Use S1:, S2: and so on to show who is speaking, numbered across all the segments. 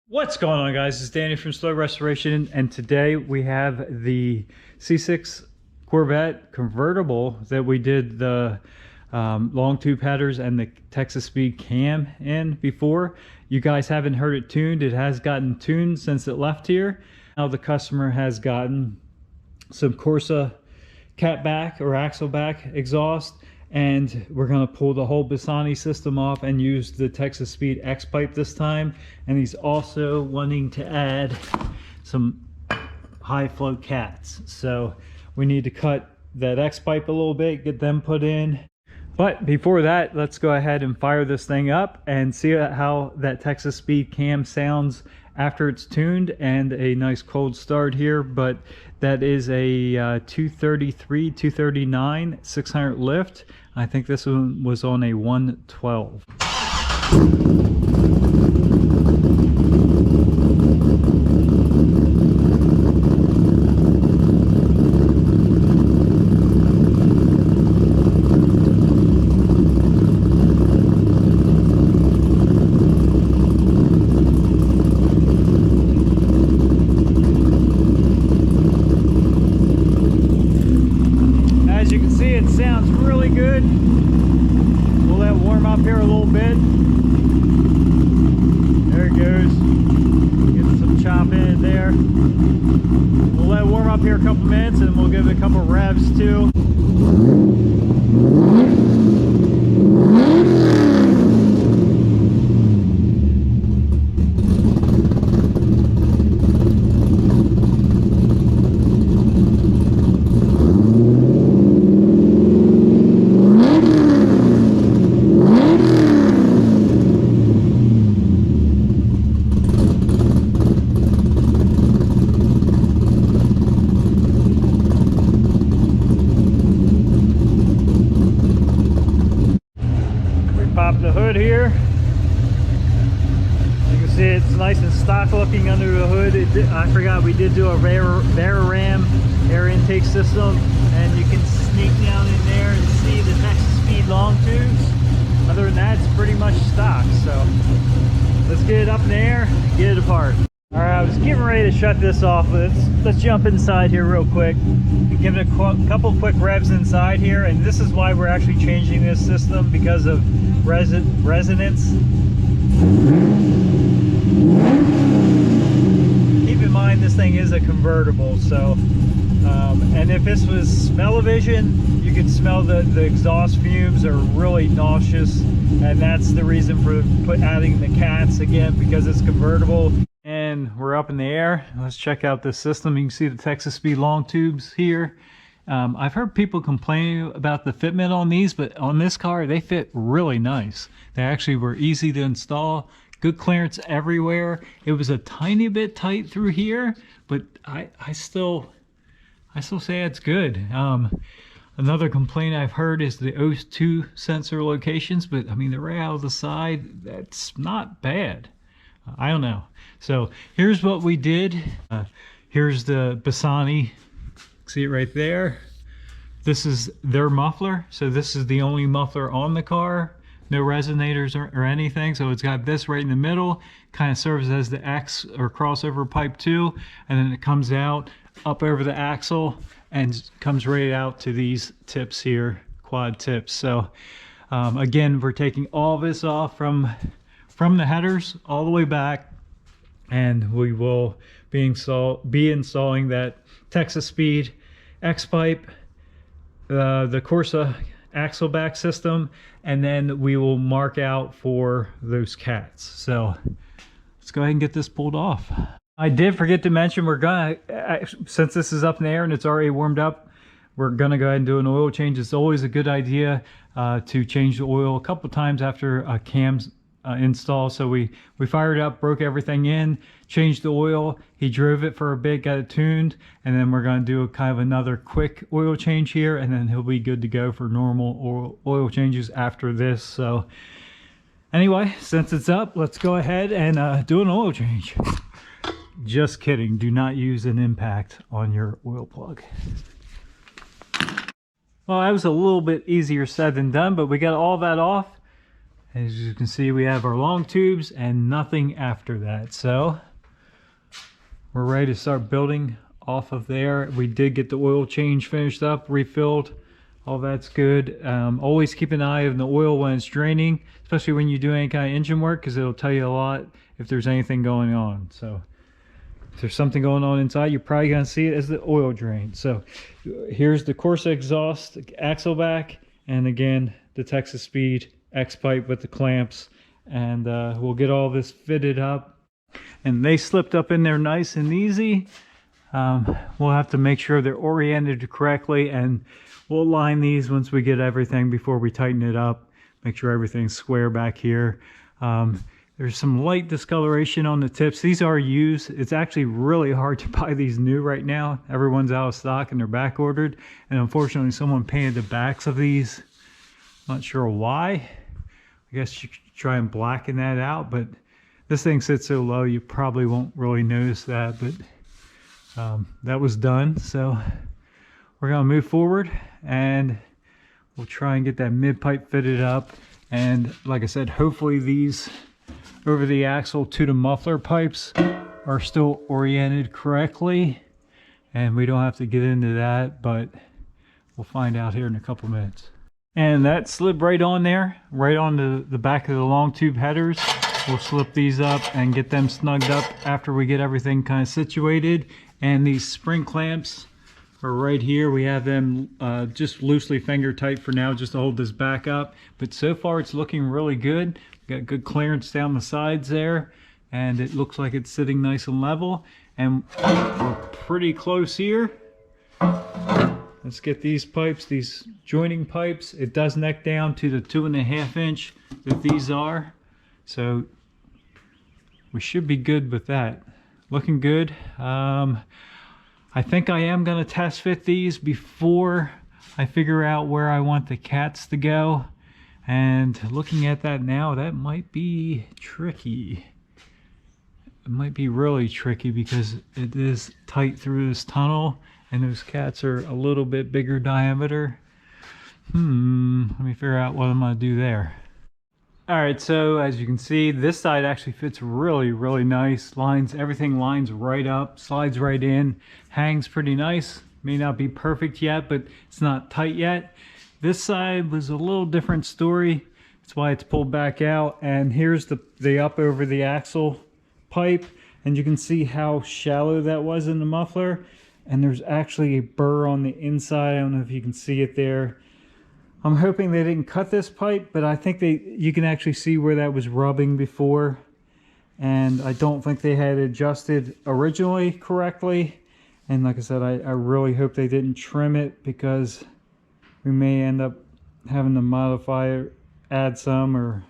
S1: What's going on, guys? It's Danny from Slow Restoration, and today we have the C6 Corvette convertible that we did the long tube headers and the Texas Speed cam in before. You guys haven't heard it tuned. It has gotten tuned since it left here. Now the customer has gotten some Corsa cat back or axle back exhaust, and we're going to pull the whole Bassani system off and use the Texas Speed X pipe this time. And he's also wanting to add some high flow cats, so we need to cut that X pipe a little bit, get them put in. But before that, let's go ahead and fire this thing up and see how that Texas Speed cam sounds after it's tuned, and a nice cold start here. But that is a 233, 239, 600 lift. I think this one was on a 112. As you can see, it sounds really good. We'll let it warm up here a little bit. There it goes. Get some chop in there. We'll let it warm up here a couple minutes, and we'll give it a couple revs too. Pop the hood here. You can see it's nice and stock looking under the hood. I forgot we did do a Ram air intake system, and you can sneak down in there and see the Texas Speed long tubes. Other than that, it's pretty much stock. So let's get it up in the air and get it apart. All right, I was getting ready to shut this off. Let's jump inside here real quick and give it a couple quick revs inside here. And this is why we're actually changing this system, because of resonance. Keep in mind, this thing is a convertible, so and if this was smell-o-vision, you could smell the exhaust fumes are really nauseous, and that's the reason for adding the cats again, because it's convertible. And we're up in the air. Let's check out this system. You can see the Texas Speed long tubes here. I've heard people complaining about the fitment on these, but on this car, they fit really nice. They actually were easy to install, good clearance everywhere. It was a tiny bit tight through here, but I still say it's good. Another complaint I've heard is the O2 sensor locations, but I mean, the right out of the side, that's not bad. I don't know. So here's what we did. Here's the Bassani. See it right there. This is their muffler. So this is the only muffler on the car. No resonators or anything. So it's got this right in the middle. Kind of serves as the X or crossover pipe too. And then it comes out up over the axle and comes right out to these tips here, quad tips. So again, we're taking all this off from the headers all the way back, and we will be installing that Texas Speed X pipe, the Corsa axle back system, and then we will mark out for those cats. So let's go ahead and get this pulled off. I did forget to mention, we're gonna, since this is up in the air and it's already warmed up, we're gonna go ahead and do an oil change. It's always a good idea to change the oil a couple times after a cam's install. So we fired up, broke everything in, changed the oil. He drove it for a bit, got it tuned, and then we're going to do a kind of another quick oil change here, and then he'll be good to go for normal oil changes after this. So anyway, since it's up, let's go ahead and do an oil change. Just kidding, do not use an impact on your oil plug. Well, that was a little bit easier said than done, but we got all that off. As you can see, we have our long tubes and nothing after that. So we're ready to start building off of there. We did get the oil change finished up, refilled. All that's good. Always keep an eye on the oil when it's draining, especially when you do any kind of engine work, because it'll tell you a lot if there's anything going on. So if there's something going on inside, you're probably going to see it as the oil drain. So here's the Corsa exhaust, the axle back, and again, the Texas Speed X pipe with the clamps. And we'll get all this fitted up. And they slipped up in there nice and easy. We'll have to make sure they're oriented correctly, and we'll line these once we get everything before we tighten it up. Make sure everything's square back here. There's some light discoloration on the tips. These are used. It's actually really hard to buy these new right now. Everyone's out of stock and they're back ordered. And unfortunately, someone painted the backs of these. Not sure why. I guess you could try and blacken that out, but this thing sits so low you probably won't really notice that. But that was done. So we're gonna move forward and we'll try and get that mid pipe fitted up. And like I said, hopefully these over the axle to the muffler pipes are still oriented correctly, and we don't have to get into that, but we'll find out here in a couple minutes. And that slid right on there, right on the back of the long tube headers. We'll slip these up and get them snugged up after we get everything kind of situated. And these spring clamps are right here. We have them just loosely finger tight for now, just to hold this back up. But so far it's looking really good. Got good clearance down the sides there, and it looks like it's sitting nice and level. And we're pretty close here. Let's get these pipes, these joining pipes. It does neck down to the 2.5 inch that these are. So we should be good with that. Looking good. I think I am going to test fit these before I figure out where I want the cats to go. And looking at that now, that might be tricky. It might be really tricky because it is tight through this tunnel and those cats are a little bit bigger diameter. Let me figure out what I'm going to do there. Alright, so as you can see, this side actually fits really, really nice. Everything lines right up, slides right in, hangs pretty nice. May not be perfect yet, but it's not tight yet. This side was a little different story. That's why it's pulled back out. And here's the up over the axle pipe. And you can see how shallow that was in the muffler. And there's actually a burr on the inside. I don't know if you can see it there. I'm hoping they didn't cut this pipe, but I think you can actually see where that was rubbing before. And I don't think they had adjusted originally correctly. And like I said, I really hope they didn't trim it, because we may end up having to modify it, add some, or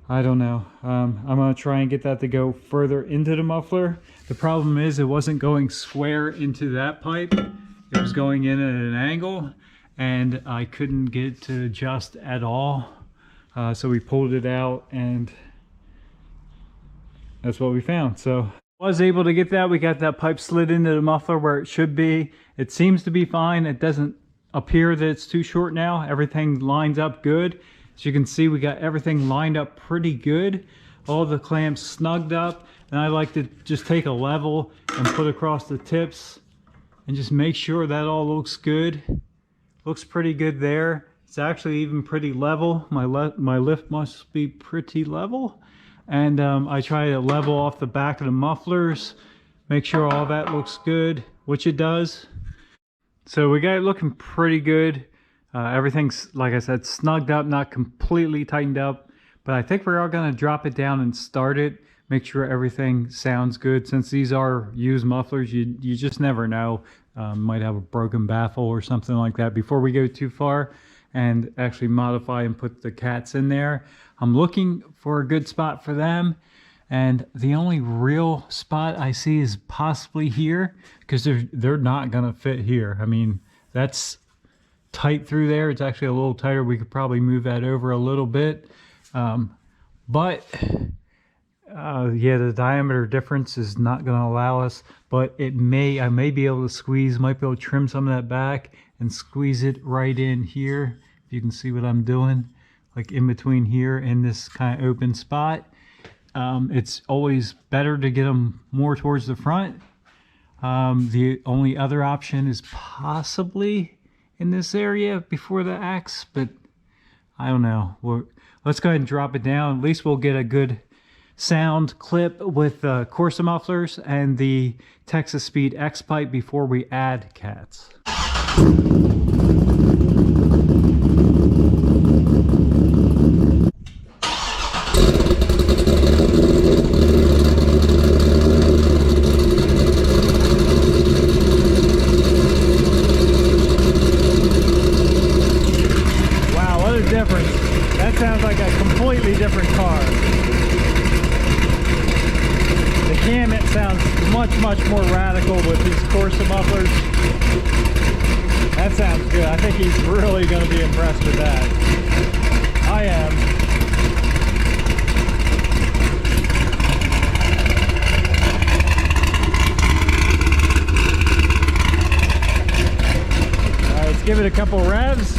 S1: I don't know. I'm going to try and get that to go further into the muffler. The problem is it wasn't going square into that pipe. It was going in at an angle, and I couldn't get it to adjust at all. So we pulled it out, and that's what we found. So was able to get that. We got that pipe slid into the muffler where it should be. It seems to be fine. It doesn't appear that it's too short now. Everything lines up good. As you can see, we got everything lined up pretty good. All the clamps snugged up, and I like to just take a level and put across the tips and just make sure that all looks good. Looks pretty good there. It's actually even pretty level. My lift must be pretty level. And I try to level off the back of the mufflers, make sure all that looks good, which it does. So we got it looking pretty good. Everything's, like I said, snugged up, not completely tightened up, but I think we're all going to drop it down and start it, make sure everything sounds good. Since these are used mufflers, you just never know. Might have a broken baffle or something like that before we go too far and actually modify and put the cats in there. I'm looking for a good spot for them, and the only real spot I see is possibly here, because they're not gonna fit here. I mean, that's tight through there. It's actually a little tighter. We could probably move that over a little bit, but yeah, the diameter difference is not going to allow us, but I may be able to might be able to trim some of that back and squeeze it right in here. If you can see what I'm doing, like in between here and this kind of open spot. It's always better to get them more towards the front. The only other option is possibly in this area before the axe, but I don't know. Let's go ahead and drop it down. At least we'll get a good sound clip with the Corsa mufflers and the Texas Speed X pipe before we add cats.
S2: Sounds like a completely different car. The cam, it sounds much more radical with these Corsa mufflers. That sounds good. I think he's really going to be impressed with that. I am. All right, let's give it a couple revs.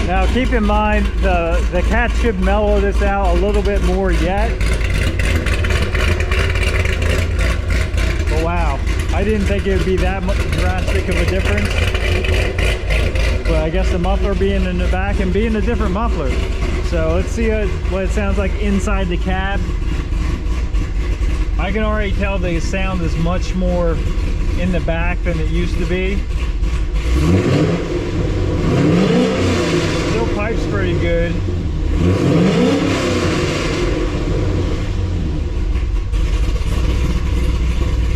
S2: Now keep in mind the cat should mellow this out a little bit more yet. But wow, I didn't think it would be that much drastic of a difference. But I guess the muffler being in the back and being a different muffler. So let's see what it sounds like inside the cab. I can already tell the sound is much more in the back than it used to be. Still pipe's pretty good.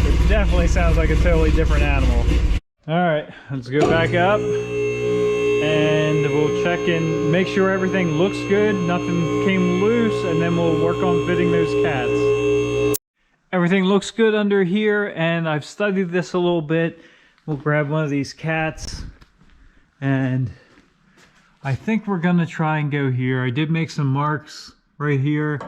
S2: It definitely sounds like a totally different animal. All right, let's go back up. And we'll check and make sure everything looks good, nothing came loose, and then we'll work on fitting those cats. Everything looks good under here, and I've studied this a little bit. We'll grab one of these cats, and I think we're gonna try and go here. I did make some marks right here.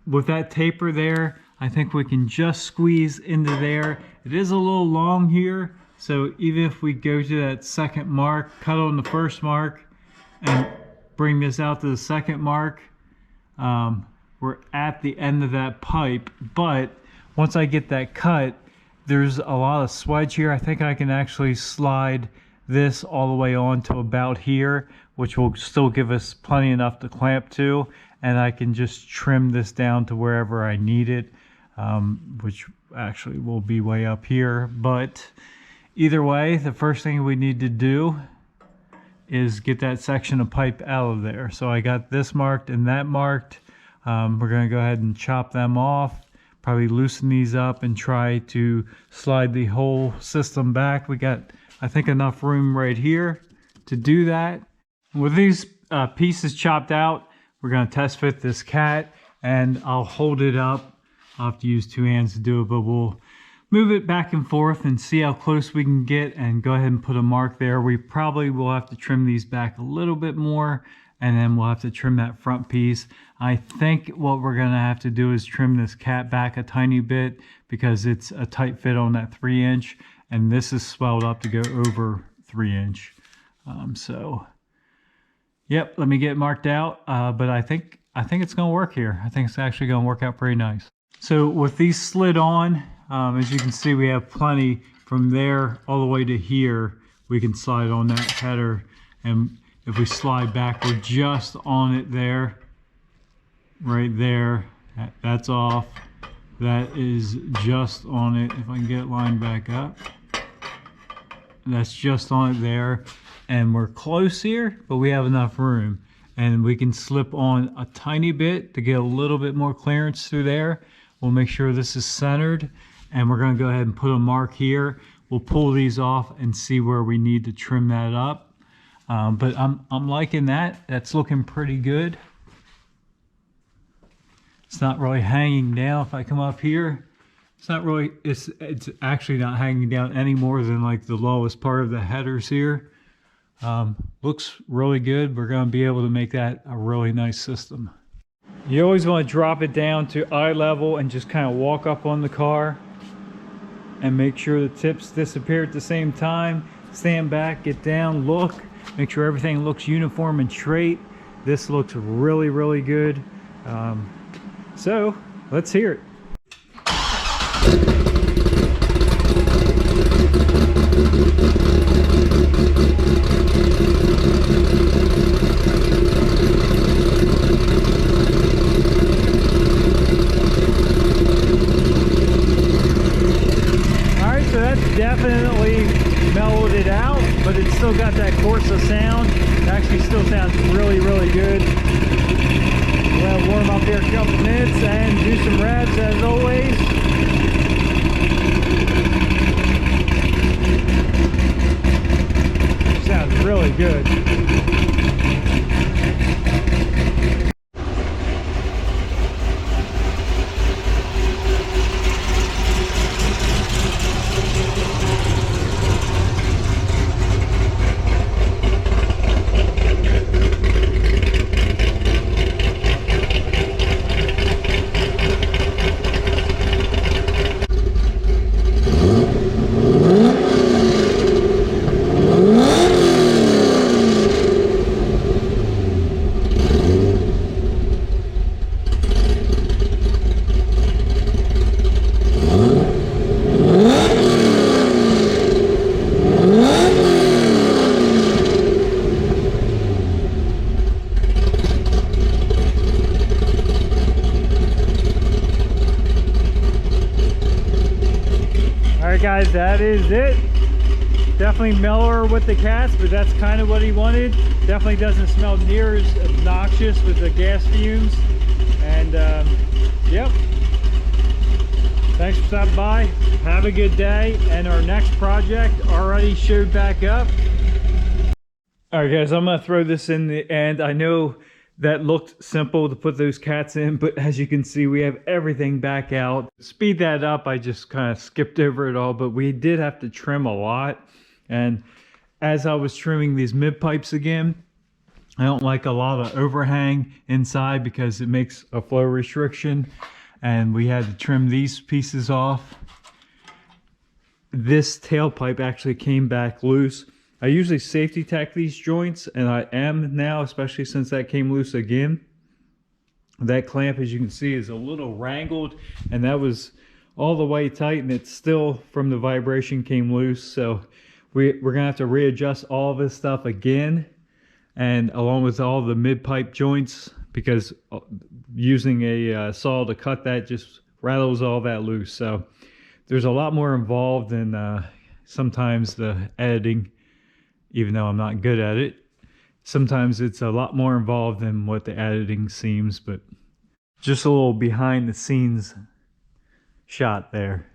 S2: With that taper there, I think we can just squeeze into there. It is a little long here. So even if we go to that second mark, cut on the first mark, and bring this out to the second mark, we're at the end of that pipe. But once I get that cut, there's a lot of swedge here. I think I can actually slide this all the way on to about here, which will still give us plenty enough to clamp to, and I can just trim this down to wherever I need it, which actually will be way up here. But either way, the first thing we need to do is get that section of pipe out of there. So I got this marked and that marked. We're going to go ahead and chop them off, probably loosen these up and try to slide the whole system back. We got, I think, enough room right here to do that. With these pieces chopped out, we're going to test fit this cat, and I'll hold it up. I'll have to use two hands to do it, but we'll move it back and forth and see how close we can get and go ahead and put a mark there. We probably will have to trim these back a little bit more, and then we'll have to trim that front piece. I think what we're gonna have to do is trim this cat back a tiny bit because it's a tight fit on that 3-inch, and this is swelled up to go over 3-inch. So yep, let me get it marked out, but I think it's gonna work here. I think it's actually gonna work out pretty nice. So with these slid on, as you can see, we have plenty from there all the way to here. We can slide on that header, and if we slide back, we're just on it there, right there. That's off. That is just on it. If I can get it lined back up, that's just on it there. And we're close here, but we have enough room, and we can slip on a tiny bit to get a little bit more clearance through there. We'll make sure this is centered, and we're going to go ahead and put a mark here. We'll pull these off and see where we need to trim that up. But I'm liking that. That's looking pretty good. It's not really hanging down. If I come up here, it's not really, it's actually not hanging down any more than like the lowest part of the headers here. Looks really good. We're going to be able to make that a really nice system. You always want to drop it down to eye level and just kind of walk up on the car and make sure the tips disappear at the same time. Stand back, get down, look, make sure everything looks uniform and straight. This looks really, really good. So let's hear it. Definitely mellowed it out, but it's still got that Corsa sound. It actually still sounds really, really good. We'll warm up here a couple minutes and do some revs as always. Sounds really good. Guys, that is it. Definitely mellower with the cats, but that's kind of what he wanted. Definitely doesn't smell near as obnoxious with the gas fumes. And yep, thanks for stopping by. Have a good day. And our next project already showed back up. All right guys, I'm gonna throw this in the end. I know that looked simple to put those cats in, but as you can see, we have everything back out. Speed that up, I just kind of skipped over it all, but we did have to trim a lot. And as I was trimming these mid pipes again, I don't like a lot of overhang inside because it makes a flow restriction, and we had to trim these pieces off. This tailpipe actually came back loose. I usually safety tack these joints, and I am now, especially since that came loose again. That clamp, as you can see, is a little wrangled, and that was all the way tight, and it's still from the vibration came loose. So we're gonna have to readjust all this stuff again, and along with all the mid pipe joints, because using a saw to cut that just rattles all that loose. So there's a lot more involved than sometimes the editing. Even though I'm not good at it, sometimes it's a lot more involved than what the editing seems. But just a little behind the scenes shot there.